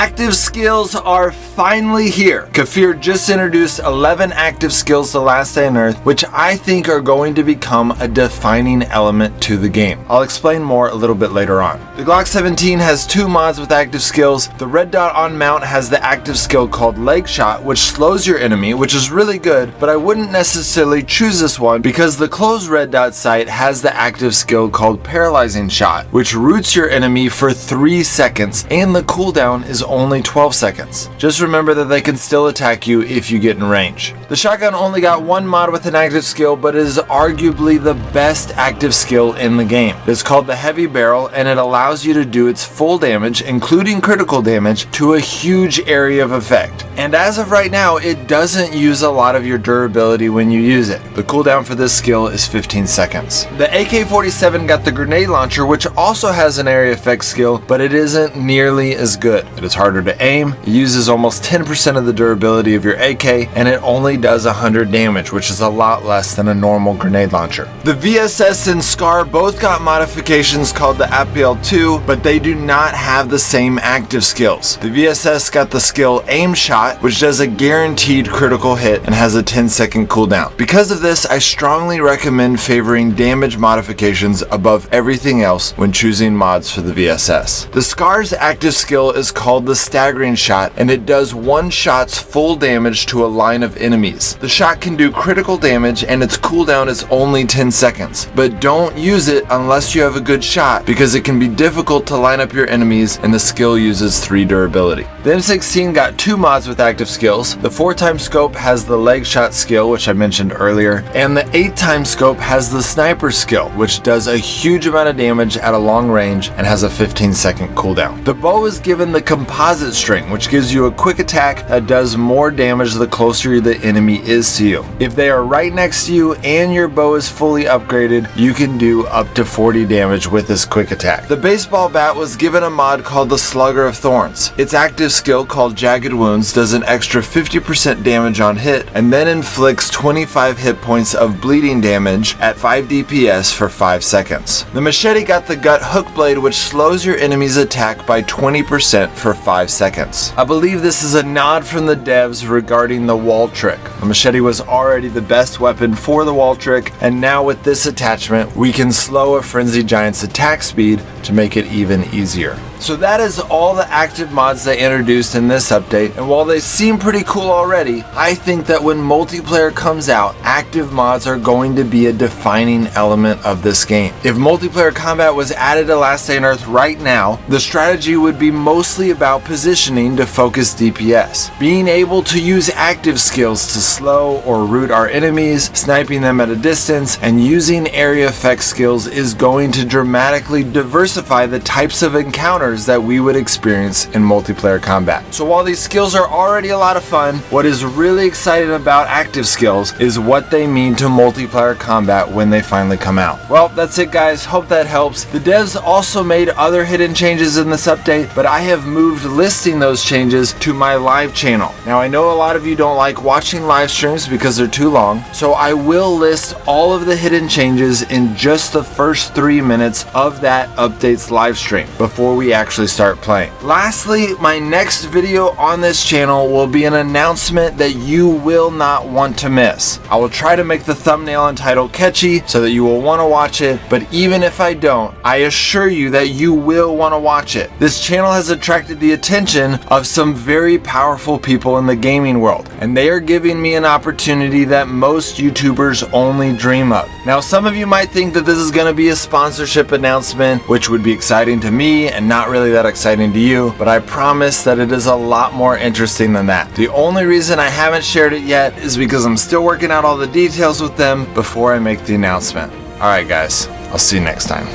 Active skills are finally here. Kafir just introduced 11 active skills to Last Day on Earth, which I think are going to become a defining element to the game. I'll explain more a little bit later on. The Glock 17 has 2 mods with active skills. The red dot on mount has the active skill called leg shot, which slows your enemy, which is really good, but I wouldn't necessarily choose this one because the closed red dot sight has the active skill called paralyzing shot, which roots your enemy for 3 seconds, and the cooldown is only 12 seconds. Just remember that they can still attack you if you get in range. The shotgun only got 1 mod with an active skill, but it is arguably the best active skill in the game. It's called the heavy barrel, and it allows you to do its full damage, including critical damage, to a huge area of effect. And as of right now, it doesn't use a lot of your durability when you use it. The cooldown for this skill is 15 seconds. The AK-47 got the grenade launcher, which also has an area effect skill, but it isn't nearly as good. It is harder to aim, it uses almost 10% of the durability of your AK, and it only does 100 damage, which is a lot less than a normal grenade launcher. The VSS and SCAR both got modifications called the APL2, but they do not have the same active skills. The VSS got the skill aim shot, which does a guaranteed critical hit and has a 10-second cooldown. Because of this, I strongly recommend favoring damage modifications above everything else when choosing mods for the VSS. The SCAR's active skill is called the staggering shot, and it does 1 shot's full damage to a line of enemies. The shot can do critical damage and its cooldown is only 10 seconds, but don't use it unless you have a good shot because it can be difficult to line up your enemies and the skill uses 3 durability. The M16 got 2 mods with active skills. The 4x scope has the leg shot skill, which I mentioned earlier, and the 8x scope has the sniper skill, which does a huge amount of damage at a long range and has a 15-second cooldown. The bow is given the composite string, which gives you a quick attack that does more damage the closer the enemy is to you. If they are right next to you and your bow is fully upgraded, you can do up to 40 damage with this quick attack. The baseball bat was given a mod called the Slugger of Thorns. Its active skill called Jagged Wounds does an extra 50% damage on hit and then inflicts 25 hit points of bleeding damage at 5 DPS for 5 seconds. The machete got the gut hook blade, which slows your enemy's attack by 20% for 5 seconds. I believe this is a nod from the devs regarding the wall trick. The machete was already the best weapon for the wall trick, and now with this attachment, we can slow a frenzied giant's attack speed to make it even easier. So that is all the active mods they introduced in this update, and while they seem pretty cool already, I think that when multiplayer comes out, active mods are going to be a defining element of this game. If multiplayer combat was added to Last Day on Earth right now, the strategy would be mostly about positioning to focus DPS. Being able to use active skills to slow or root our enemies, sniping them at a distance, and using area effect skills is going to dramatically diversify the types of encounters that we would experience in multiplayer combat. So while these skills are already a lot of fun, what is really exciting about active skills is what they mean to multiplayer combat when they finally come out. Well, that's it guys, hope that helps. The devs also made other hidden changes in this update, but I have moved listing those changes to my live channel. Now I know a lot of you don't like watching live streams because they're too long, so I will list all of the hidden changes in just the first 3 minutes of that update's live stream before we actually start playing. Lastly, my next video on this channel will be an announcement that you will not want to miss. I will try to make the thumbnail and title catchy so that you will want to watch it, but even if I don't, I assure you that you will want to watch it. This channel has attracted the attention of some very powerful people in the gaming world, and they are giving me an opportunity that most YouTubers only dream of. Now, some of you might think that this is going to be a sponsorship announcement, which would be exciting to me and not really that exciting to you, but I promise that it is a lot more interesting than that. The only reason I haven't shared it yet is because I'm still working out all the details with them before I make the announcement. Alright guys, I'll see you next time.